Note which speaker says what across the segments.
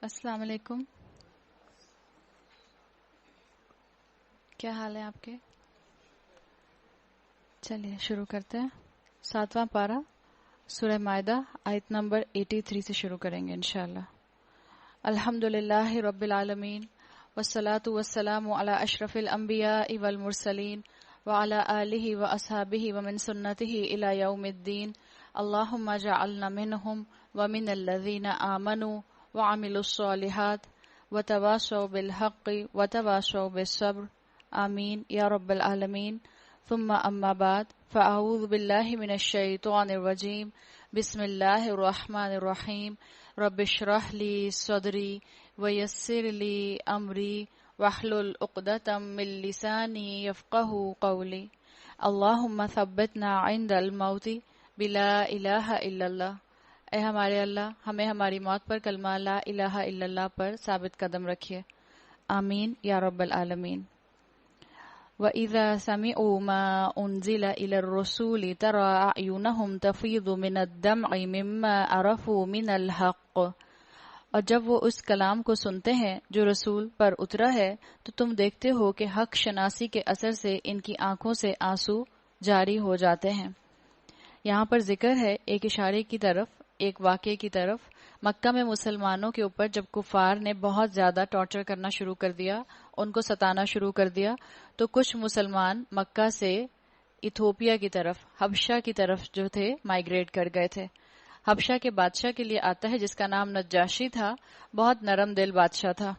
Speaker 1: السلام علیکم. کیا حال ہے آپ کے؟ چلیے شروع کرتے ہیں. 7واں پارہ سورہ مائدہ آیت نمبر 83 سے شروع کریں گے انشاءاللہ. الحمدللہ رب العالمین والصلاة والسلام علی اشرف الانبیاء والمرسلین وعلی آلہ واصحابہ ومن سنتہ الی یوم الدین. اللہم اجعلنا منہم ومن الذین آمنوا وعملوا الصالحات وتواصوا بالحق وتواصوا بالصبر آمین یا رب العالمین. ثم اما بعد فاعوذ باللہ من الشیطان الرجیم. بسم اللہ الرحمن الرحیم. رب اشرح لی صدری ویسر لی امری واحلل عقدۃ من لسانی یفقهوا قولی. اللہم ثبتنا عند الموت بلا الہ الا اللہ. اے ہمارے اللہ ہمیں ہماری موت پر کلمہ لا الہ الا اللہ پر ثابت قدم رکھیے. آمین یا رب العالمین. وَإِذَا سَمِعُوا مَا أُنزِلَ إِلَى الرُّسُولِ تَرَىٰ أَعْيُنَهُمْ تَفِيضُ مِنَ الدَّمْعِ مِمَّا عَرَفُوا مِنَ الْحَقِّ. اور جب وہ اس کلام کو سنتے ہیں جو رسول پر اترا ہے تو تم دیکھتے ہو کہ حق شناسی کے اثر سے ان کی آنکھوں سے آنسو جاری ہو جاتے ہیں. یہاں پر ذکر ہے ایک اشارے کی طرف، ایک واقعے کی طرف. مکہ میں مسلمانوں کے اوپر جب کفار نے بہت زیادہ ٹارچر کرنا شروع کر دیا، ان کو ستانا شروع کر دیا، تو کچھ مسلمان مکہ سے ایتھوپیا کی طرف، حبشہ کی طرف جو تھے مائیگریٹ کر گئے تھے. حبشہ کے بادشاہ کے لیے آتا ہے جس کا نام نجاشی تھا. بہت نرم دل بادشاہ تھا.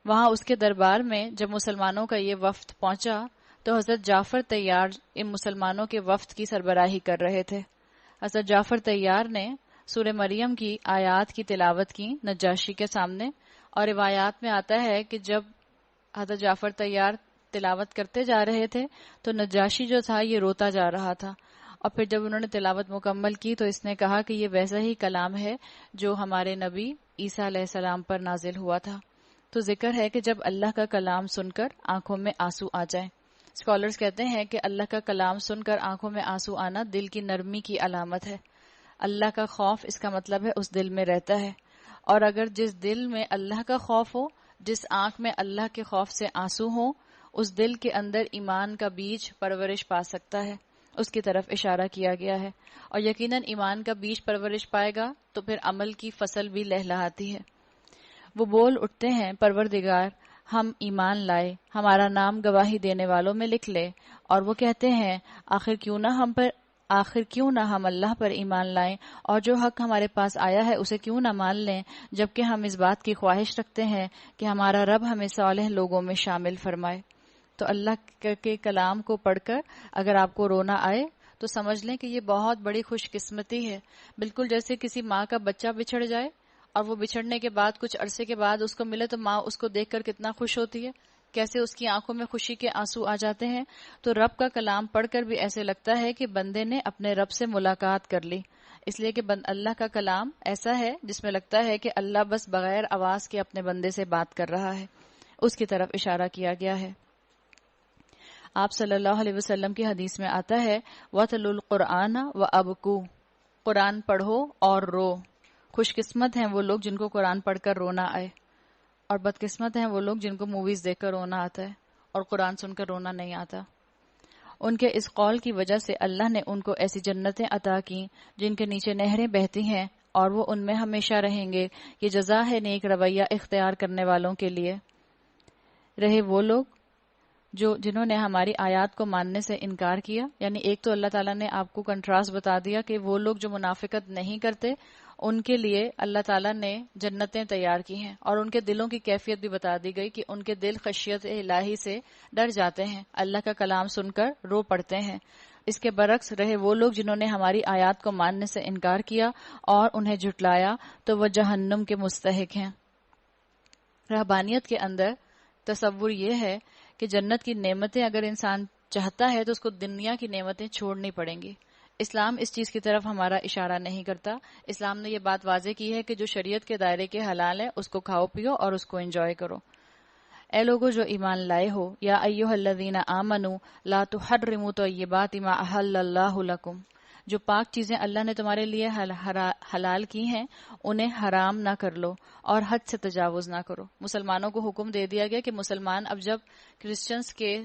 Speaker 1: وہاں اس کے دربار میں جب مسلمانوں کا یہ وفد پہنچا تو حضرت جعفر طیار ان مسلمانوں کے وفد کی سربراہی کر رہے تھے. حضرت جعفر طیار نے سورہ مریم کی آیات کی تلاوت کی نجاشی کے سامنے، اور روایات میں آتا ہے کہ جب حضرت جعفر طیار تلاوت کرتے جا رہے تھے تو نجاشی جو تھا یہ روتا جا رہا تھا. اور پھر جب انہوں نے تلاوت مکمل کی تو اس نے کہا کہ یہ ویسا ہی کلام ہے جو ہمارے نبی عیسیٰ علیہ السلام پر نازل ہوا تھا. تو ذکر ہے کہ جب اللہ کا کلام سن کر آنکھوں میں آنسو آ جائیں. اسکالرز کہتے ہیں کہ اللہ کا کلام سن کر آنکھوں میں آنسو آنا دل کی نرمی کی علامت ہے. اللہ کا خوف اس کا مطلب ہے اس دل میں رہتا ہے. اور اگر جس دل میں اللہ کا خوف ہو، جس آنکھ میں اللہ کے خوف سے آنسو ہو، اس دل کے اندر ایمان کا بیج پرورش پا سکتا ہے. اس کی طرف اشارہ کیا گیا ہے. اور یقیناً ایمان کا بیج پرورش پائے گا تو پھر عمل کی فصل بھی لہلہاتی ہے. وہ بول اٹھتے ہیں پروردگار ہم ایمان لائے، ہمارا نام گواہی دینے والوں میں لکھ لے. اور وہ کہتے ہیں آخر کیوں نہ ہم اللہ پر ایمان لائیں اور جو حق ہمارے پاس آیا ہے اسے کیوں نہ مان لیں، جبکہ ہم اس بات کی خواہش رکھتے ہیں کہ ہمارا رب ہمیں صالح لوگوں میں شامل فرمائے. تو اللہ کے کلام کو پڑھ کر اگر آپ کو رونا آئے تو سمجھ لیں کہ یہ بہت بڑی خوش قسمتی ہے. بالکل جیسے کسی ماں کا بچہ بچھڑ جائے اور وہ بچھڑنے کے بعد کچھ عرصے کے بعد اس کو ملے تو ماں اس کو دیکھ کر کتنا خوش ہوتی ہے، کیسے اس کی آنکھوں میں خوشی کے آنسو آ جاتے ہیں. تو رب کا کلام پڑھ کر بھی ایسے لگتا ہے کہ بندے نے اپنے رب سے ملاقات کر لی. اس لیے کہ اللہ کا کلام ایسا ہے جس میں لگتا ہے کہ اللہ بس بغیر آواز کے اپنے بندے سے بات کر رہا ہے. اس کی طرف اشارہ کیا گیا ہے. آپ صلی اللہ علیہ وسلم کی حدیث میں آتا ہے وَاتْلُوا الْقُرْآنَ وَأَبْكُوا، قرآن پڑھو اور رو. خوش قسمت ہیں وہ لوگ جن کو قرآن پڑھ کر رونا آئے، اور بدقسمت ہیں وہ لوگ جن کو موویز دیکھ کر رونا آتا ہے اور قرآن سن کر رونا نہیں آتا. ان کے اس قول کی وجہ سے اللہ نے ان کو ایسی جنتیں عطا کی جن کے نیچے نہریں بہتی ہیں اور وہ ان میں ہمیشہ رہیں گے. یہ جزا ہے نیک رویہ اختیار کرنے والوں کے لیے. رہے وہ لوگ جنہوں نے ہماری آیات کو ماننے سے انکار کیا، یعنی ایک تو اللہ تعالیٰ نے آپ کو کنٹراسٹ بتا دیا کہ وہ لوگ جو منافقت نہیں کرتے ان کے لیے اللہ تعالیٰ نے جنتیں تیار کی ہیں، اور ان کے دلوں کی کیفیت بھی بتا دی گئی کہ ان کے دل خشیت الہی سے ڈر جاتے ہیں، اللہ کا کلام سن کر رو پڑتے ہیں. اس کے برعکس رہے وہ لوگ جنہوں نے ہماری آیات کو ماننے سے انکار کیا اور انہیں جھٹلایا تو وہ جہنم کے مستحق ہیں. رہبانیت کے اندر تصور یہ ہے کہ جنت کی نعمتیں اگر انسان چاہتا ہے تو اس کو دنیا کی نعمتیں چھوڑنی پڑیں گی. اسلام اس چیز کی طرف ہمارا اشارہ نہیں کرتا. اسلام نے یہ بات واضح کی ہے کہ جو شریعت کے دائرے کے حلال ہے اس کو کھاؤ پیو اور اس کو انجوائے کرو. اے لوگو جو ایمان لائے ہو، یا ایھا الذین آمنوا لا تحرموا طیبات ما احل اللہ لکم، جو پاک چیزیں اللہ نے تمہارے لیے حلال کی ہیں انہیں حرام نہ کر لو اور حد سے تجاوز نہ کرو. مسلمانوں کو حکم دے دیا گیا کہ مسلمان اب جب کرسچنز کے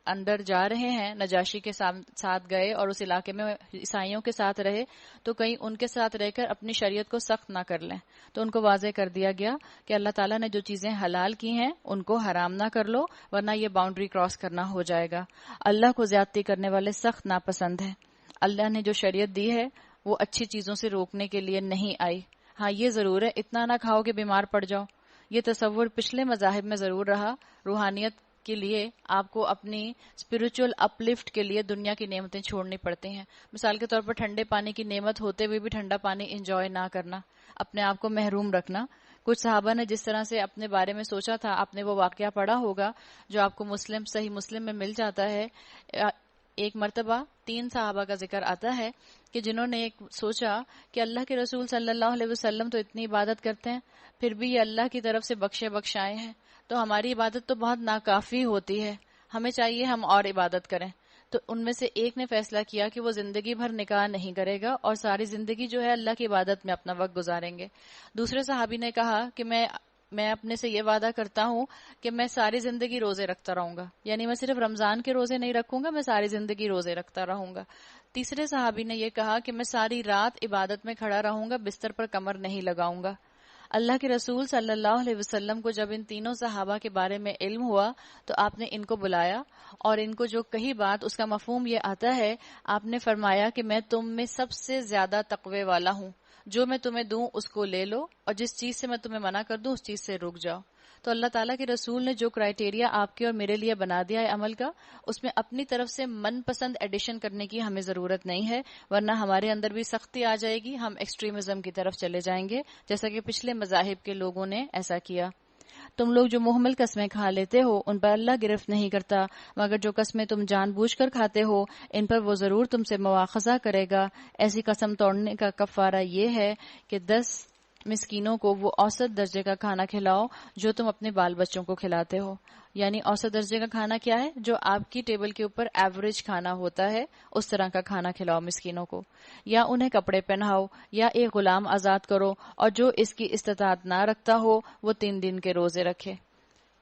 Speaker 1: اندر جا رہے ہیں، نجاشی کے ساتھ گئے اور اس علاقے میں عیسائیوں کے ساتھ رہے، تو کہیں ان کے ساتھ رہ کر اپنی شریعت کو سخت نہ کر لیں. تو ان کو واضح کر دیا گیا کہ اللہ تعالیٰ نے جو چیزیں حلال کی ہیں ان کو حرام نہ کر لو، ورنہ یہ باؤنڈری کراس کرنا ہو جائے گا. اللہ کو زیادتی کرنے والے سخت ناپسند ہیں. اللہ نے جو شریعت دی ہے وہ اچھی چیزوں سے روکنے کے لیے نہیں آئی. ہاں یہ ضرور ہے اتنا نہ کھاؤ کہ بیمار پڑ جاؤ. یہ تصور پچھلے مذاہب میں ضرور رہا. روحانیت کے لیے آپ کو اپنی اسپرچل اپ لفٹ کے لیے دنیا کی نعمتیں چھوڑنی پڑتی ہیں. مثال کے طور پر ٹھنڈے پانی کی نعمت ہوتے ہوئے بھی ٹھنڈا پانی انجوائے نہ کرنا، اپنے آپ کو محروم رکھنا. کچھ صحابہ نے جس طرح سے اپنے بارے میں سوچا تھا، آپ نے وہ واقعہ پڑھا ہوگا جو آپ کو صحیح مسلم میں مل جاتا ہے. ایک مرتبہ 3 صحابہ کا ذکر آتا ہے کہ جنہوں نے سوچا کہ اللہ کے رسول صلی اللہ علیہ وسلم تو اتنی عبادت کرتے ہیں، پھر بھی یہ اللہ کی طرف سے بخشائے ہیں، تو ہماری عبادت تو بہت ناکافی ہوتی ہے، ہمیں چاہیے ہم اور عبادت کریں. تو ان میں سے ایک نے فیصلہ کیا کہ وہ زندگی بھر نکاح نہیں کرے گا اور ساری زندگی جو ہے اللہ کی عبادت میں اپنا وقت گزاریں گے. دوسرے صحابی نے کہا کہ میں اپنے سے یہ وعدہ کرتا ہوں کہ میں ساری زندگی روزے رکھتا رہوں گا، یعنی میں صرف رمضان کے روزے نہیں رکھوں گا، میں ساری زندگی روزے رکھتا رہوں گا. تیسرے صحابی نے یہ کہا کہ میں ساری رات عبادت میں کھڑا رہوں گا، بستر پر کمر نہیں لگاؤں گا. اللہ کے رسول صلی اللہ علیہ وسلم کو جب ان تینوں صحابہ کے بارے میں علم ہوا تو آپ نے ان کو بلایا اور ان کو جو کہی بات اس کا مفہوم یہ آتا ہے، آپ نے فرمایا کہ میں تم میں سب سے زیادہ تقوی والا ہوں، جو میں تمہیں دوں اس کو لے لو اور جس چیز سے میں تمہیں منع کر دوں اس چیز سے رک جاؤ. تو اللہ تعالیٰ کے رسول نے جو کرائیٹیریا آپ کے اور میرے لیے بنا دیا ہے عمل کا، اس میں اپنی طرف سے من پسند ایڈیشن کرنے کی ہمیں ضرورت نہیں ہے، ورنہ ہمارے اندر بھی سختی آ جائے گی، ہم ایکسٹریمزم کی طرف چلے جائیں گے جیسا کہ پچھلے مذاہب کے لوگوں نے ایسا کیا. تم لوگ جو محمل قسمیں کھا لیتے ہو ان پر اللہ گرفت نہیں کرتا، مگر جو قسمیں تم جان بوجھ کر کھاتے ہو ان پر وہ ضرور تم سے مواخذہ کرے گا. ایسی قسم توڑنے کا کفارہ یہ ہے کہ 10 مسکینوں کو وہ اوسط درجے کا کھانا کھلاؤ جو تم اپنے بال بچوں کو کھلاتے ہو. یعنی اوسط درجے کا کھانا کیا ہے؟ جو آپ کی ٹیبل کے اوپر ایوریج کھانا ہوتا ہے اس طرح کا کھانا کھلاؤ مسکینوں کو. یا انہیں کپڑے پہناؤ یا ایک غلام آزاد کرو، اور جو اس کی استطاعت نہ رکھتا ہو وہ 3 دن کے روزے رکھے.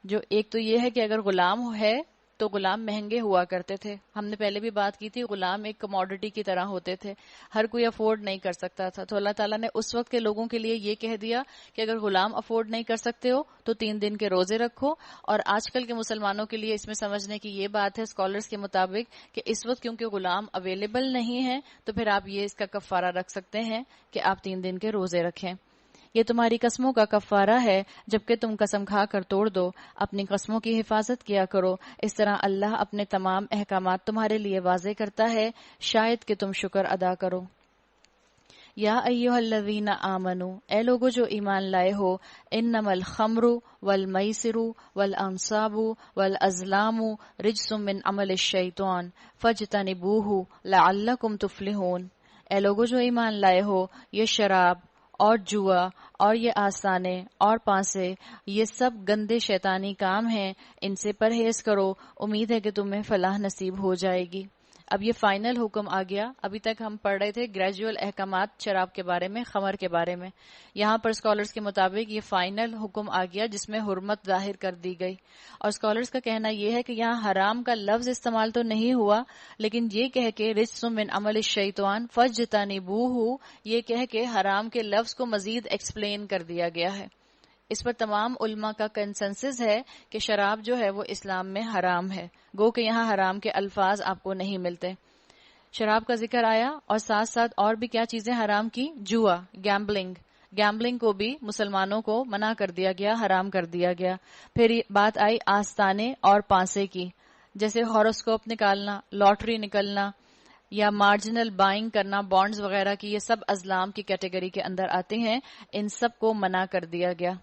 Speaker 1: جو ایک تو یہ ہے کہ اگر غلام ہے تو غلام مہنگے ہوا کرتے تھے، ہم نے پہلے بھی بات کی تھی، غلام ایک کموڈٹی کی طرح ہوتے تھے، ہر کوئی افورڈ نہیں کر سکتا تھا. تو اللہ تعالیٰ نے اس وقت کے لوگوں کے لیے یہ کہہ دیا کہ اگر غلام افورڈ نہیں کر سکتے ہو تو 3 دن کے روزے رکھو. اور آج کل کے مسلمانوں کے لیے اس میں سمجھنے کی یہ بات ہے اسکالرز کے مطابق کہ اس وقت کیونکہ غلام اویلیبل نہیں ہے تو پھر آپ یہ اس کا کفارہ رکھ سکتے ہیں کہ آپ 3 دن کے روزے رکھیں. یہ تمہاری قسموں کا کفارہ ہے جبکہ تم قسم کھا کر توڑ دو. اپنی قسموں کی حفاظت کیا کرو، اس طرح اللہ اپنے تمام احکامات تمہارے لیے واضح کرتا ہے، شاید کہ تم شکر ادا کرو. یا ایھا الذین آمنو، اے لوگو جو ایمان لائے ہو، انما الخمر والمیسر والانصاب والازلام رجس من عمل الشیطان فاجتنبوہ لعلکم تفلحون. اے لوگو جو ایمان لائے ہو، یہ شراب اور جوا اور یہ آستانے اور پانسے یہ سب گندے شیطانی کام ہیں، ان سے پرہیز کرو، امید ہے کہ تمہیں فلاح نصیب ہو جائے گی. اب یہ فائنل حکم آ گیا. ابھی تک ہم پڑھ رہے تھے گریجول احکامات شراب کے بارے میں، خمر کے بارے میں. یہاں پر اسکالرز کے مطابق یہ فائنل حکم آ گیا جس میں حرمت ظاہر کر دی گئی. اور اسکالرز کا کہنا یہ ہے کہ یہاں حرام کا لفظ استعمال تو نہیں ہوا، لیکن یہ کہہ کے رجس من عمل الشیطان فاجتنبوہ، یہ کہہ کے حرام کے لفظ کو مزید ایکسپلین کر دیا گیا ہے. اس پر تمام علماء کا کنسنسس ہے کہ شراب جو ہے وہ اسلام میں حرام ہے، گو کہ یہاں حرام کے الفاظ آپ کو نہیں ملتے. شراب کا ذکر آیا اور ساتھ ساتھ اور بھی کیا چیزیں حرام کی؟ جوا، گیمبلنگ کو بھی مسلمانوں کو منع کر دیا گیا، حرام کر دیا گیا. پھر بات آئی آستانے اور پانسے کی، جیسے ہاروسکوپ نکالنا، لاٹری نکلنا یا مارجنل بائنگ کرنا، بانڈز وغیرہ کی، یہ سب ازلام کی کیٹیگری کے اندر آتے ہیں، ان سب کو منع کر دیا گیا.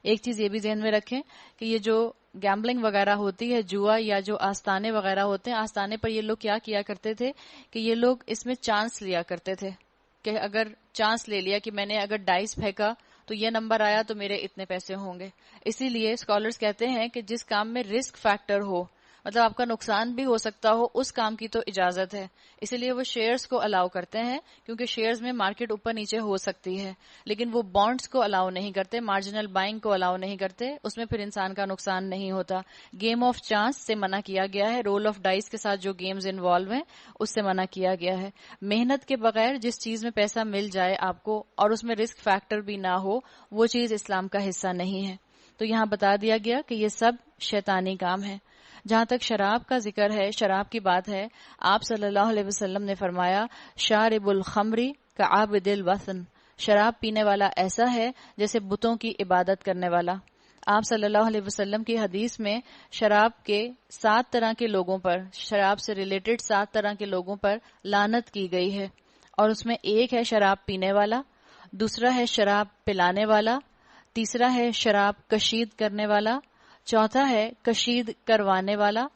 Speaker 1: ایک چیز یہ بھی ذہن میں رکھیں کہ یہ جو گیمبلنگ وغیرہ ہوتی ہے، جوا یا جو آستانے وغیرہ ہوتے ہیں، آستانے پر یہ لوگ کیا کیا کرتے تھے کہ یہ لوگ اس میں چانس لیا کرتے تھے کہ اگر چانس لے لیا کہ میں نے اگر ڈائس پھینکا تو یہ نمبر آیا تو میرے اتنے پیسے ہوں گے. اسی لیے اسکالرز کہتے ہیں کہ جس کام میں رسک فیکٹر ہو مطلب آپ کا نقصان بھی ہو سکتا ہو، اس کام کی تو اجازت ہے. اسی لیے وہ شیئرز کو الاؤ کرتے ہیں کیونکہ شیئرز میں مارکیٹ اوپر نیچے ہو سکتی ہے، لیکن وہ بانڈز کو الاؤ نہیں کرتے، مارجنل بائنگ کو الاؤ نہیں کرتے، اس میں پھر انسان کا نقصان نہیں ہوتا. گیم آف چانس سے منع کیا گیا ہے، رول آف ڈائس کے ساتھ جو گیمز انوالو ہیں اس سے منع کیا گیا ہے. محنت کے بغیر جس چیز میں پیسہ مل جائے آپ کو اور اس میں رسک فیکٹر بھی نہ ہو، وہ چیز اسلام کا حصہ نہیں ہے. تو یہاں بتا دیا گیا کہ یہ سب شیطانی کام ہے. جہاں تک شراب کا ذکر ہے، شراب کی بات ہے، آپ صلی اللہ علیہ وسلم نے فرمایا شارب الخمری کعابد الوثن، شراب پینے والا ایسا ہے جیسے بتوں کی عبادت کرنے والا. آپ صلی اللہ علیہ وسلم کی حدیث میں شراب کے 7 طرح کے لوگوں پر، شراب سے ریلیٹڈ 7 طرح کے لوگوں پر لعنت کی گئی ہے، اور اس میں ایک ہے شراب پینے والا، دوسرا ہے شراب پلانے والا، تیسرا ہے شراب کشید کرنے والا، چوتھا ہے کشید کروانے والا،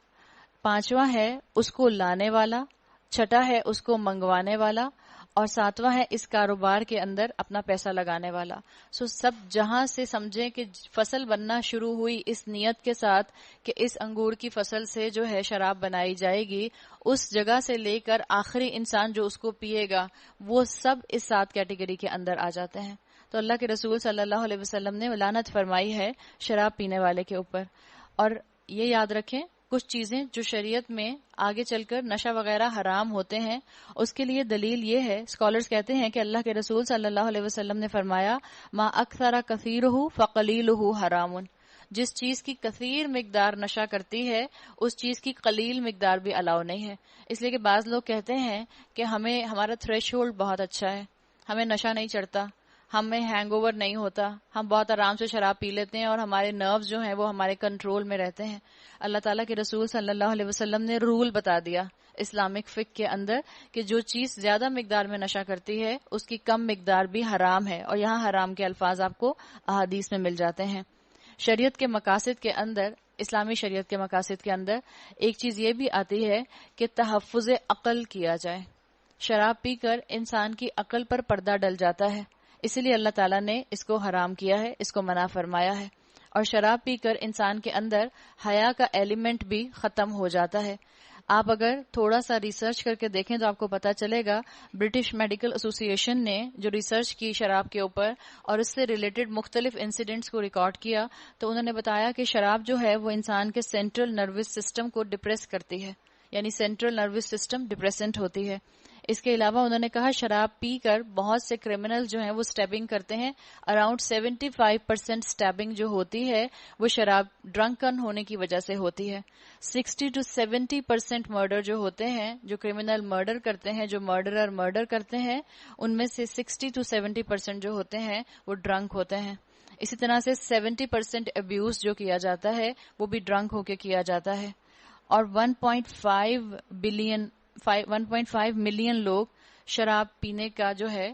Speaker 1: پانچواں ہے اس کو لانے والا، چھٹا ہے اس کو منگوانے والا، اور ساتواں ہے اس کاروبار کے اندر اپنا پیسہ لگانے والا. سب جہاں سے سمجھیں کہ فصل بننا شروع ہوئی اس نیت کے ساتھ کہ اس انگور کی فصل سے جو ہے شراب بنائی جائے گی، اس جگہ سے لے کر آخری انسان جو اس کو پیے گا، وہ سب اس 7 کیٹیگری کے اندر آ جاتے ہیں. تو اللہ کے رسول صلی اللہ علیہ وسلم نے لعنت فرمائی ہے شراب پینے والے کے اوپر. اور یہ یاد رکھیں کچھ چیزیں جو شریعت میں آگے چل کر نشہ وغیرہ حرام ہوتے ہیں، اس کے لیے دلیل یہ ہے، اسکالرز کہتے ہیں کہ اللہ کے رسول صلی اللہ علیہ وسلم نے فرمایا ما اکثر کثیرہ فقلیلہ حرام، جس چیز کی کثیر مقدار نشہ کرتی ہے اس چیز کی قلیل مقدار بھی الاؤ نہیں ہے. اس لیے کہ بعض لوگ کہتے ہیں کہ ہمارا تھریش ہولڈ بہت اچھا ہے، ہمیں نشہ نہیں چڑھتا، ہمیں ہینگ اوور نہیں ہوتا، ہم بہت آرام سے شراب پی لیتے ہیں اور ہمارے نروز جو ہیں وہ ہمارے کنٹرول میں رہتے ہیں. اللہ تعالیٰ کے رسول صلی اللہ علیہ وسلم نے رول بتا دیا اسلامک فقہ کے اندر کہ جو چیز زیادہ مقدار میں نشہ کرتی ہے اس کی کم مقدار بھی حرام ہے، اور یہاں حرام کے الفاظ آپ کو احادیث میں مل جاتے ہیں. شریعت کے مقاصد کے اندر، اسلامی شریعت کے مقاصد کے اندر ایک چیز یہ بھی آتی ہے کہ تحفظ عقل کیا جائے. شراب پی کر انسان کی عقل پر پردہ ڈل جاتا ہے، اسی لیے اللہ تعالیٰ نے اس کو حرام کیا ہے، اس کو منع فرمایا ہے. اور شراب پی کر انسان کے اندر حیا کا ایلیمنٹ بھی ختم ہو جاتا ہے. آپ اگر تھوڑا سا ریسرچ کر کے دیکھیں تو آپ کو پتا چلے گا، برٹش میڈیکل ایسوسی ایشن نے جو ریسرچ کی شراب کے اوپر اور اس سے ریلیٹڈ مختلف انسیڈنٹس کو ریکارڈ کیا، تو انہوں نے بتایا کہ شراب جو ہے وہ انسان کے سینٹرل نروس سسٹم کو ڈپریس کرتی ہے، یعنی سینٹرل نروس سسٹم ڈپریسنٹ ہوتی ہے. اس کے علاوہ انہوں نے کہا شراب پی کر بہت سے کرمنل جو ہیں وہ سٹیبنگ کرتے ہیں. اراؤنڈ 75% سٹیبنگ جو ہوتی ہے وہ شراب ڈرنکن ہونے کی وجہ سے ہوتی ہے. 60 to 70% مرڈر جو ہوتے ہیں، جو کرمنل مرڈر کرتے ہیں، جو مرڈرر مرڈر کرتے ہیں، ان میں سے 60 to 70% جو ہوتے ہیں وہ ڈرنک ہوتے ہیں. اسی طرح سے 70% ابیوز جو کیا جاتا ہے وہ بھی ڈرنک ہو کے کیا جاتا ہے. اور 1.5 ملین لوگ شراب پینے کا جو ہے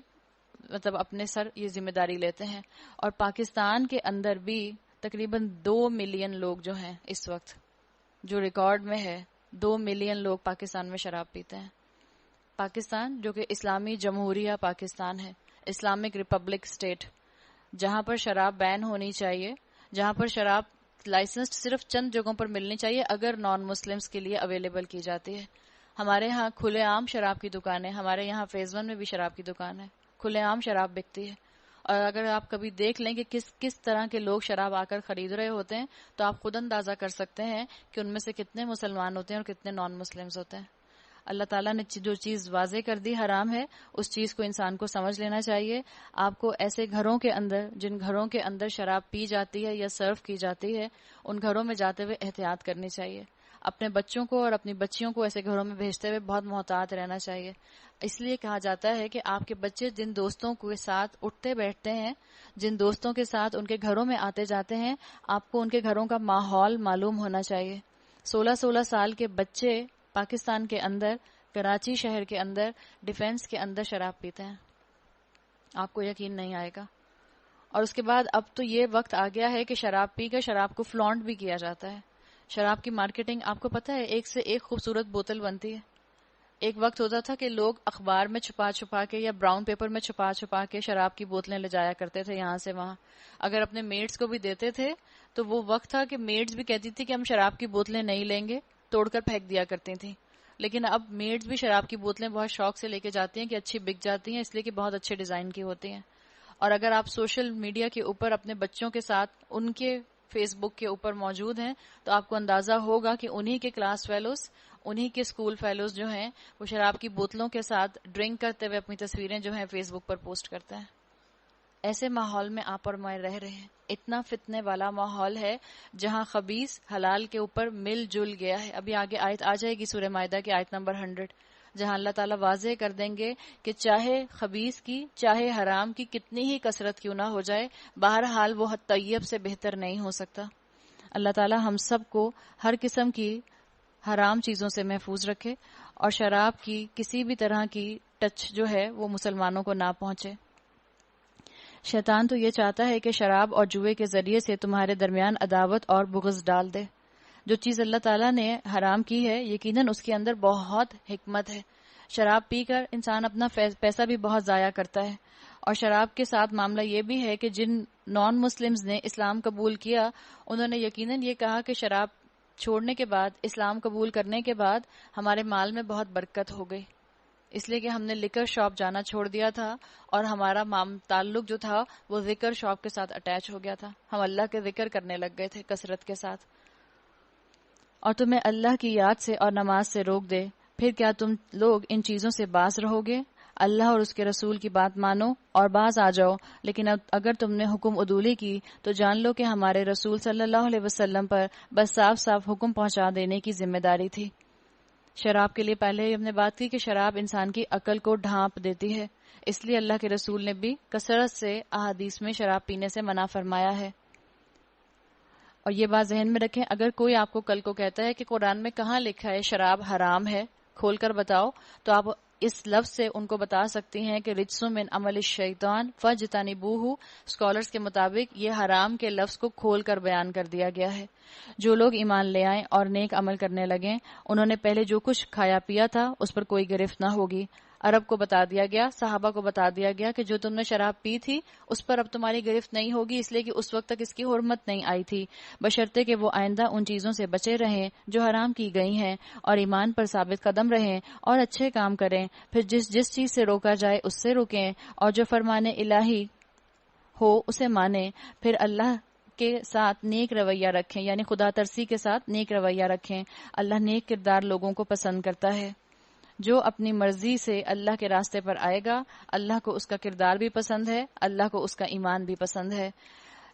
Speaker 1: مطلب اپنے سر یہ ذمہ داری لیتے ہیں. اور پاکستان کے اندر بھی تقریباً 2 ملین لوگ جو ہیں اس وقت جو ریکارڈ میں ہے، 2 ملین لوگ پاکستان میں شراب پیتے ہیں. پاکستان جو کہ اسلامی جمہوریہ پاکستان ہے، اسلامک ریپبلک اسٹیٹ، جہاں پر شراب بین ہونی چاہیے، جہاں پر شراب لائسنسڈ صرف چند جگہوں پر ملنی چاہیے اگر نان مسلمز کے لیے اویلیبل کی جاتی ہے. ہمارے ہاں کھلے عام شراب کی دکان ہے، ہمارے یہاں فیض 1 میں بھی شراب کی دکان ہے، کھلے عام شراب بکتی ہے. اور اگر آپ کبھی دیکھ لیں کہ کس طرح کے لوگ شراب آ کر خرید رہے ہوتے ہیں تو آپ خود اندازہ کر سکتے ہیں کہ ان میں سے کتنے مسلمان ہوتے ہیں اور کتنے نان مسلمز ہوتے ہیں. اللہ تعالیٰ نے جو چیز واضح کر دی حرام ہے، اس چیز کو انسان کو سمجھ لینا چاہیے. آپ کو ایسے گھروں کے اندر، جن گھروں کے اندر شراب پی جاتی ہے یا سرو کی جاتی ہے، ان گھروں میں جاتے ہوئے احتیاط کرنی چاہیے. اپنے بچوں کو اور اپنی بچیوں کو ایسے گھروں میں بھیجتے ہوئے بہت محتاط رہنا چاہیے. اس لیے کہا جاتا ہے کہ آپ کے بچے جن دوستوں کے ساتھ اٹھتے بیٹھتے ہیں، جن دوستوں کے ساتھ ان کے گھروں میں آتے جاتے ہیں، آپ کو ان کے گھروں کا ماحول معلوم ہونا چاہیے. 16 سال کے بچے پاکستان کے اندر، کراچی شہر کے اندر، ڈیفینس کے اندر شراب پیتے ہیں. آپ کو یقین نہیں آئے گا. اور اس کے بعد اب تو یہ وقت آ گیا ہے کہ شراب پی کر شراب کو فلانٹ بھی کیا جاتا ہے. شراب کی مارکیٹنگ آپ کو پتہ ہے ایک سے ایک خوبصورت بوتل بنتی ہے. ایک وقت ہوتا تھا کہ لوگ اخبار میں چھپا کے یا براؤن پیپر میں چھپا کے شراب کی بوتلیں لے جایا کرتے تھے یہاں سے وہاں. اگر اپنے میڈز کو بھی دیتے تھے تو وہ وقت تھا کہ میڈز بھی کہتی تھی کہ ہم شراب کی بوتلیں نہیں لیں گے، توڑ کر پھینک دیا کرتی تھیں. لیکن اب میڈز بھی شراب کی بوتلیں بہت شوق سے لے کے جاتی ہیں کہ اچھی بک جاتی ہیں، اس لیے کہ بہت اچھے ڈیزائن کی ہوتی ہیں. اور اگر آپ سوشل میڈیا کے اوپر اپنے بچوں کے ساتھ ان کے فیس بک کے اوپر موجود ہیں تو آپ کو اندازہ ہوگا کہ انہی کے کلاس فیلوز، انہی کے اسکول فیلوز جو ہیں وہ شراب کی بوتلوں کے ساتھ ڈرنک کرتے ہوئے اپنی تصویریں جو ہیں فیس بک پر پوسٹ کرتے ہیں. ایسے ماحول میں آپ اور میں رہ رہے ہیں. اتنا فتنے والا ماحول ہے جہاں خبیث حلال کے اوپر مل جل گیا ہے. ابھی آگے آیت آ جائے گی سورہ مائدہ کی آیت نمبر 100، جہاں اللہ تعالیٰ واضح کر دیں گے کہ چاہے خبیث کی چاہے حرام کی کتنی ہی کثرت کیوں نہ ہو جائے، بہرحال وہ طیب سے بہتر نہیں ہو سکتا. اللہ تعالیٰ ہم سب کو ہر قسم کی حرام چیزوں سے محفوظ رکھے اور شراب کی کسی بھی طرح کی ٹچ جو ہے وہ مسلمانوں کو نہ پہنچے. شیطان تو یہ چاہتا ہے کہ شراب اور جوئے کے ذریعے سے تمہارے درمیان عداوت اور بغض ڈال دے. جو چیز اللہ تعالیٰ نے حرام کی ہے یقیناً اس کے اندر بہت حکمت ہے. شراب پی کر انسان اپنا پیسہ بھی بہت ضائع کرتا ہے. اور شراب کے ساتھ معاملہ یہ بھی ہے کہ جن نان مسلمز نے اسلام قبول کیا انہوں نے یقیناً یہ کہا کہ شراب چھوڑنے کے بعد، اسلام قبول کرنے کے بعد ہمارے مال میں بہت برکت ہو گئی، اس لیے کہ ہم نے لکر شاپ جانا چھوڑ دیا تھا اور ہمارا تعلق جو تھا وہ ذکر شاپ کے ساتھ اٹیچ ہو گیا تھا. ہم اللہ کے ذکر کرنے لگ گئے تھے کثرت کے ساتھ. اور تمہیں اللہ کی یاد سے اور نماز سے روک دے، پھر کیا تم لوگ ان چیزوں سے باز رہو گے؟ اللہ اور اس کے رسول کی بات مانو اور باز آ جاؤ. لیکن اگر تم نے حکم عدولی کی تو جان لو کہ ہمارے رسول صلی اللہ علیہ وسلم پر بس صاف صاف حکم پہنچا دینے کی ذمہ داری تھی. شراب کے لیے پہلے ہی ہم نے بات کی کہ شراب انسان کی عقل کو ڈھانپ دیتی ہے، اس لیے اللہ کے رسول نے بھی کثرت سے احادیث میں شراب پینے سے منع فرمایا ہے. اور یہ بات ذہن میں رکھیں، اگر کوئی آپ کو کل کو کہتا ہے کہ قرآن میں کہاں لکھا ہے شراب حرام ہے، کھول کر بتاؤ، تو آپ اس لفظ سے ان کو بتا سکتی ہیں کہ رجسم من عمل الشیطان فاجتنبوہ. اسکالرز کے مطابق یہ حرام کے لفظ کو کھول کر بیان کر دیا گیا ہے. جو لوگ ایمان لے آئیں اور نیک عمل کرنے لگیں انہوں نے پہلے جو کچھ کھایا پیا تھا اس پر کوئی گرفت نہ ہوگی. عرب کو بتا دیا گیا، صحابہ کو بتا دیا گیا کہ جو تم نے شراب پی تھی اس پر اب تمہاری گرفت نہیں ہوگی، اس لیے کہ اس وقت تک اس کی حرمت نہیں آئی تھی، بشرطے کہ وہ آئندہ ان چیزوں سے بچے رہیں جو حرام کی گئی ہیں اور ایمان پر ثابت قدم رہیں اور اچھے کام کریں. پھر جس چیز سے روکا جائے اس سے رکیں اور جو فرمان الہی ہو اسے مانیں. پھر اللہ کے ساتھ نیک رویہ رکھیں، یعنی خدا ترسی کے ساتھ نیک رویہ رکھیں. اللہ نیک کردار لوگوں کو پسند کرتا ہے. جو اپنی مرضی سے اللہ کے راستے پر آئے گا اللہ کو اس کا کردار بھی پسند ہے، اللہ کو اس کا ایمان بھی پسند ہے.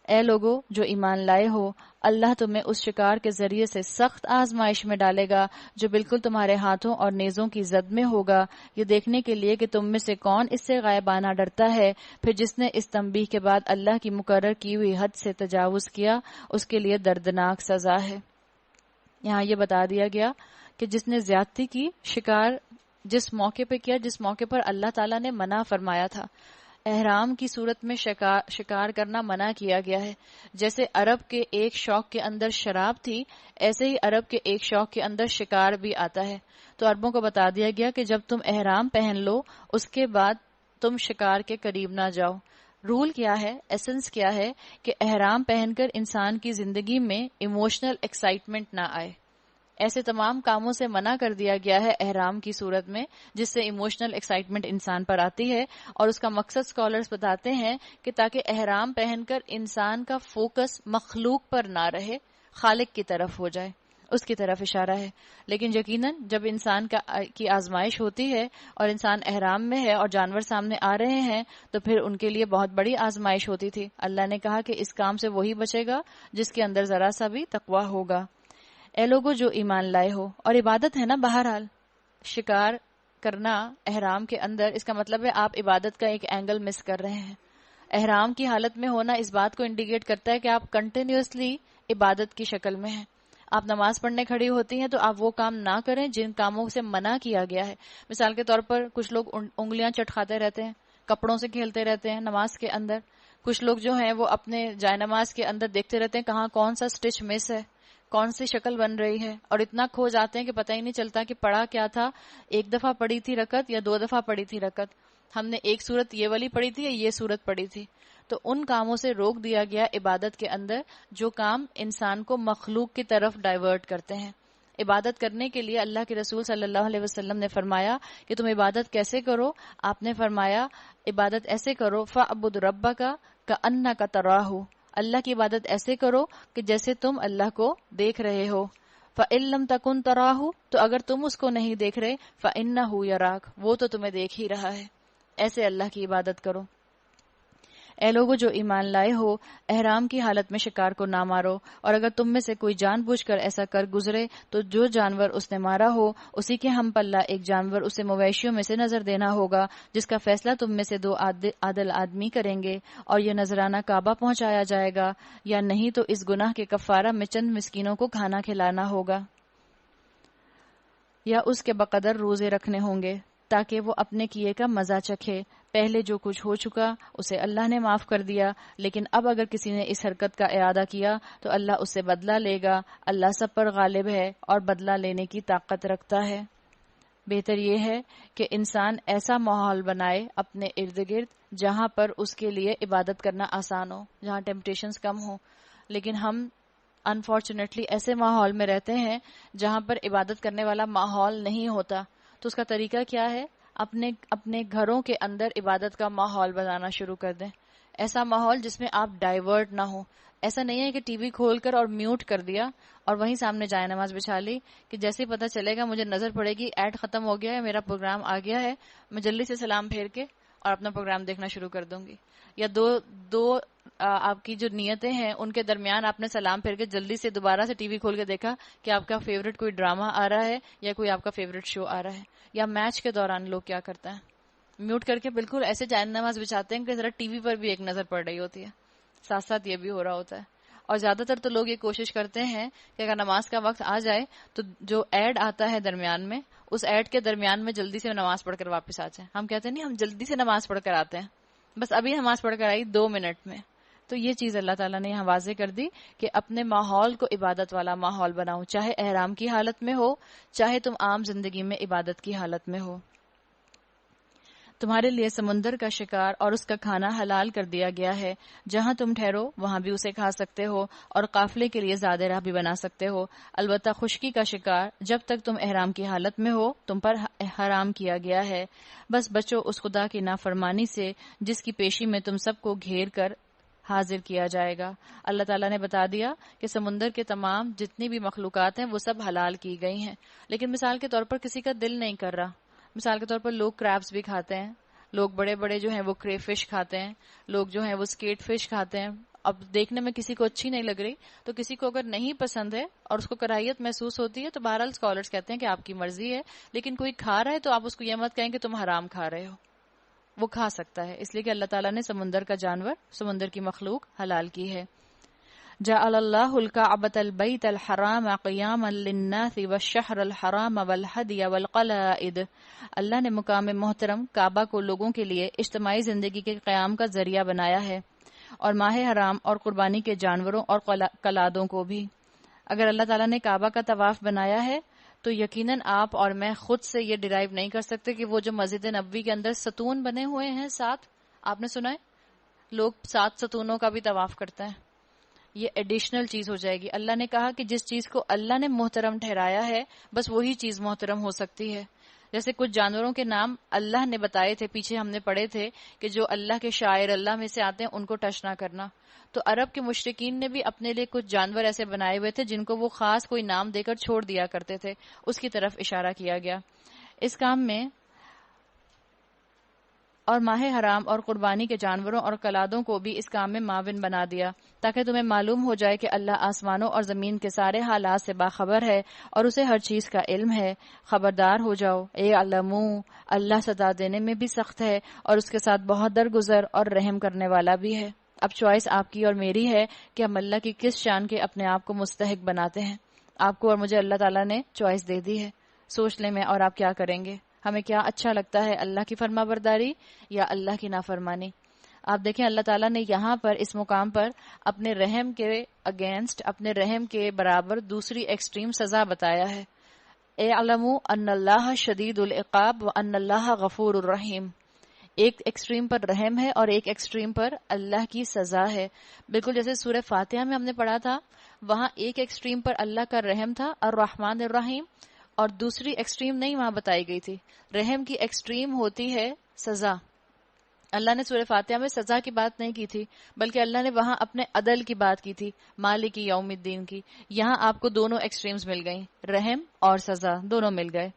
Speaker 1: اے لوگو جو ایمان لائے ہو، اللہ تمہیں اس شکار کے ذریعے سے سخت آزمائش میں ڈالے گا جو بالکل تمہارے ہاتھوں اور نیزوں کی زد میں ہوگا، یہ دیکھنے کے لیے کہ تم میں سے کون اس سے غائبانہ ڈرتا ہے. پھر جس نے اس تنبیہ کے بعد اللہ کی مقرر کی ہوئی حد سے تجاوز کیا اس کے لیے دردناک سزا ہے. یہاں یہ بتا دیا گیا کہ جس نے زیادتی کی، شکار جس موقع پہ کیا جس موقع پر اللہ تعالیٰ نے منع فرمایا تھا. احرام کی صورت میں شکار کرنا منع کیا گیا ہے. جیسے عرب کے ایک شوق کے اندر شراب تھی، ایسے ہی عرب کے ایک شوق کے اندر شکار بھی آتا ہے. تو عربوں کو بتا دیا گیا کہ جب تم احرام پہن لو اس کے بعد تم شکار کے قریب نہ جاؤ. رول کیا ہے، ایسنس کیا ہے کہ احرام پہن کر انسان کی زندگی میں ایموشنل ایکسائٹمنٹ نہ آئے. ایسے تمام کاموں سے منع کر دیا گیا ہے احرام کی صورت میں جس سے ایموشنل ایکسائٹمنٹ انسان پر آتی ہے. اور اس کا مقصد اسکالرز بتاتے ہیں کہ تاکہ احرام پہن کر انسان کا فوکس مخلوق پر نہ رہے، خالق کی طرف ہو جائے، اس کی طرف اشارہ ہے. لیکن یقیناً جب انسان کی آزمائش ہوتی ہے اور انسان احرام میں ہے اور جانور سامنے آ رہے ہیں تو پھر ان کے لیے بہت بڑی آزمائش ہوتی تھی. اللہ نے کہا کہ اس کام سے وہی بچے گا جس کے اندر ذرا سا بھی تقویٰ ہوگا. اے لوگو جو ایمان لائے ہو، اور عبادت ہے نا، بہرحال شکار کرنا احرام کے اندر، اس کا مطلب ہے آپ عبادت کا ایک اینگل مس کر رہے ہیں. احرام کی حالت میں ہونا اس بات کو انڈیکیٹ کرتا ہے کہ آپ کنٹینیوسلی عبادت کی شکل میں ہیں. آپ نماز پڑھنے کھڑی ہوتی ہیں تو آپ وہ کام نہ کریں جن کاموں سے منع کیا گیا ہے. مثال کے طور پر کچھ لوگ انگلیاں چٹکھاتے رہتے ہیں، کپڑوں سے کھیلتے رہتے ہیں نماز کے اندر. کچھ لوگ جو ہیں وہ اپنے جائے نماز کے اندر دیکھتے رہتے ہیں کہاں کون سا سٹچ مس ہے، کون سی شکل بن رہی ہے، اور اتنا کھو جاتے ہیں کہ پتہ ہی نہیں چلتا کہ پڑھا کیا تھا، ایک دفعہ پڑھی تھی رکعت یا 2 دفعہ پڑھی تھی رکعت، ہم نے ایک صورت یہ والی پڑھی تھی یا یہ صورت پڑھی تھی. تو ان کاموں سے روک دیا گیا عبادت کے اندر جو کام انسان کو مخلوق کی طرف ڈائیورٹ کرتے ہیں. عبادت کرنے کے لیے اللہ کے رسول صلی اللہ علیہ وسلم نے فرمایا کہ تم عبادت کیسے کرو. آپ نے فرمایا عبادت ایسے کرو فَعْبُدْ رَبَّكَ كَأَنَّكَ تَرَاهُ، اللہ کی عبادت ایسے کرو کہ جیسے تم اللہ کو دیکھ رہے ہو. فَإِن لَّمْ تَكُن تَرَاهُ، تو اگر تم اس کو نہیں دیکھ رہے فَإِنَّهُ يَرَاكَ، وہ تو تمہیں دیکھ ہی رہا ہے. ایسے اللہ کی عبادت کرو. اے لوگو جو ایمان لائے ہو، احرام کی حالت میں شکار کو نہ مارو، اور اگر تم میں سے کوئی جان بوجھ کر ایسا کر گزرے تو جو جانور اس نے مارا ہو اسی کے ہم پلہ ایک جانور اسے مویشیوں میں سے نظر دینا ہوگا، جس کا فیصلہ تم میں سے 2 عادل آدمی کریں گے، اور یہ نذرانہ کعبہ پہنچایا جائے گا، یا نہیں تو اس گناہ کے کفارہ میں چند مسکینوں کو کھانا کھلانا ہوگا، یا اس کے بقدر روزے رکھنے ہوں گے تاکہ وہ اپنے کیے کا مزہ چکھے. پہلے جو کچھ ہو چکا اسے اللہ نے معاف کر دیا، لیکن اب اگر کسی نے اس حرکت کا اعادہ کیا تو اللہ اس سے بدلہ لے گا. اللہ سب پر غالب ہے اور بدلہ لینے کی طاقت رکھتا ہے. بہتر یہ ہے کہ انسان ایسا ماحول بنائے اپنے ارد گرد جہاں پر اس کے لیے عبادت کرنا آسان ہو، جہاں ٹیمپٹیشنز کم ہوں. لیکن ہم انفارچونیٹلی ایسے ماحول میں رہتے ہیں جہاں پر عبادت کرنے والا ماحول نہیں ہوتا. تو اس کا طریقہ کیا ہے؟ اپنے گھروں کے اندر عبادت کا ماحول بنانا شروع کر دیں. ایسا ماحول جس میں آپ ڈائیورٹ نہ ہو. ایسا نہیں ہے کہ ٹی وی کھول کر اور میوٹ کر دیا اور وہیں سامنے جائے نماز بچھا لی کہ جیسے ہی پتہ چلے گا مجھے نظر پڑے گی ایڈ ختم ہو گیا ہے، میرا پروگرام آ گیا ہے، میں جلدی سے سلام پھیر کے اور اپنا پروگرام دیکھنا شروع کر دوں گی. یا دو آپ کی جو نیتیں ہیں ان کے درمیان آپ نے سلام پھیر کے جلدی سے دوبارہ سے ٹی وی کھول کے دیکھا کہ آپ کا فیوریٹ کوئی ڈرامہ آ رہا ہے یا کوئی آپ کا فیوریٹ شو آ رہا ہے. یا میچ کے دوران لوگ کیا کرتے ہیں، میوٹ کر کے بالکل ایسے جائے نماز بچھاتے ہیں کہ ذرا ٹی وی پر بھی ایک نظر پڑ رہی ہوتی ہے، ساتھ ساتھ یہ بھی ہو رہا ہوتا ہے. اور زیادہ تر تو لوگ یہ کوشش کرتے ہیں کہ اگر نماز کا وقت آ جائے تو جو ایڈ آتا ہے درمیان میں، اس ایڈ کے درمیان میں جلدی سے نماز پڑھ کر واپس آ جائیں. ہم کہتے ہیں نہیں، ہم جلدی سے نماز پڑھ کر آتے ہیں، بس ابھی نماز پڑھ کر آئی 2 منٹ میں. تو یہ چیز اللہ تعالیٰ نے یہاں واضح کر دی کہ اپنے ماحول کو عبادت والا ماحول بناؤ، چاہے احرام کی حالت میں ہو، چاہے تم عام زندگی میں عبادت کی حالت میں ہو. تمہارے لیے سمندر کا شکار اور اس کا کھانا حلال کر دیا گیا ہے، جہاں تم ٹھہرو وہاں بھی اسے کھا سکتے ہو اور قافلے کے لیے زیادہ راہ بھی بنا سکتے ہو. البتہ خشکی کا شکار جب تک تم احرام کی حالت میں ہو تم پر حرام کیا گیا ہے. بس بچو اس خدا کی نافرمانی سے جس کی پیشی میں تم سب کو گھیر کر حاضر کیا جائے گا. اللہ تعالیٰ نے بتا دیا کہ سمندر کے تمام جتنی بھی مخلوقات ہیں وہ سب حلال کی گئی ہیں، لیکن مثال کے طور پر کسی کا دل نہیں کر رہا. مثال کے طور پر لوگ کریبس بھی کھاتے ہیں، لوگ بڑے بڑے جو ہیں وہ کرے فش کھاتے ہیں، لوگ جو ہیں وہ اسکیٹ فش کھاتے ہیں. اب دیکھنے میں کسی کو اچھی نہیں لگ رہی تو کسی کو اگر نہیں پسند ہے اور اس کو کراہیت محسوس ہوتی ہے تو بہرحال اسکالرس کہتے ہیں کہ آپ کی مرضی ہے، لیکن کوئی کھا رہا ہے تو آپ اس کو یہ مت کہیں کہ تم حرام کھا رہے ہو. وہ کھا سکتا ہے، اس لیے کہ اللہ تعالیٰ نے سمندر کا جانور، سمندر کی مخلوق حلال کی ہے. جعل اللہ الکعبۃ البیت الحرام قیاما للناس والشہر الحرام والہدی والقلائد. اللہ نے مقام محترم کعبہ کو لوگوں کے لیے اجتماعی زندگی کے قیام کا ذریعہ بنایا ہے، اور ماہ حرام اور قربانی کے جانوروں اور قلادوں کو بھی. اگر اللہ تعالیٰ نے کعبہ کا طواف بنایا ہے تو یقیناً آپ اور میں خود سے یہ ڈرائیو نہیں کر سکتے کہ وہ جو مسجد نبوی کے اندر ستون بنے ہوئے ہیں 7، آپ نے سنا ہے لوگ 7 ستونوں کا بھی طواف کرتے ہیں، یہ ایڈیشنل چیز ہو جائے گی. اللہ نے کہا کہ جس چیز کو اللہ نے محترم ٹھہرایا ہے بس وہی چیز محترم ہو سکتی ہے. جیسے کچھ جانوروں کے نام اللہ نے بتائے تھے، پیچھے ہم نے پڑھے تھے کہ جو اللہ کے شاعر اللہ میں سے آتے ہیں ان کو ٹچ نہ کرنا. تو عرب کے مشرکین نے بھی اپنے لیے کچھ جانور ایسے بنائے ہوئے تھے جن کو وہ خاص کوئی نام دے کر چھوڑ دیا کرتے تھے، اس کی طرف اشارہ کیا گیا اس کام میں. اور ماہ حرام اور قربانی کے جانوروں اور کلادوں کو بھی اس کام میں معاون بنا دیا تاکہ تمہیں معلوم ہو جائے کہ اللہ آسمانوں اور زمین کے سارے حالات سے باخبر ہے اور اسے ہر چیز کا علم ہے. خبردار ہو جاؤ، اے علمو، اللہ سزا دینے میں بھی سخت ہے اور اس کے ساتھ بہت درگزر اور رحم کرنے والا بھی ہے. اب چوائس آپ کی اور میری ہے کہ ہم اللہ کی کس شان کے اپنے آپ کو مستحق بناتے ہیں. آپ کو اور مجھے اللہ تعالیٰ نے چوائس دے دی ہے، سوچ لیں میں اور آپ کیا کریں گے. ہمیں کیا اچھا لگتا ہے، اللہ کی فرما برداری یا اللہ کی نافرمانی؟ آپ دیکھیں اللہ تعالیٰ نے یہاں پر اس مقام پر اپنے رحم کے اگینسٹ، اپنے رحم کے برابر دوسری ایکسٹریم سزا بتایا ہے. اے علمو ان اللہ شدید العقاب و ان اللہ غفور الرحیم. ایک ایکسٹریم پر رحم ہے اور ایک ایکسٹریم پر اللہ کی سزا ہے. بالکل جیسے سورہ فاتحہ میں ہم نے پڑھا تھا، وہاں ایک ایکسٹریم پر اللہ کا رحم تھا الرحمن الرحیم، اور دوسری ایکسٹریم نہیں وہاں بتائی گئی تھی. رحم کی ایکسٹریم ہوتی ہے سزا. اللہ نے سورہ فاتحہ میں سزا کی بات نہیں کی تھی، بلکہ اللہ نے وہاں اپنے عدل کی بات کی تھی، مالک یوم الدین کی. یہاں آپ کو دونوں ایکسٹریمز مل گئیں، رحم اور سزا دونوں مل گئے.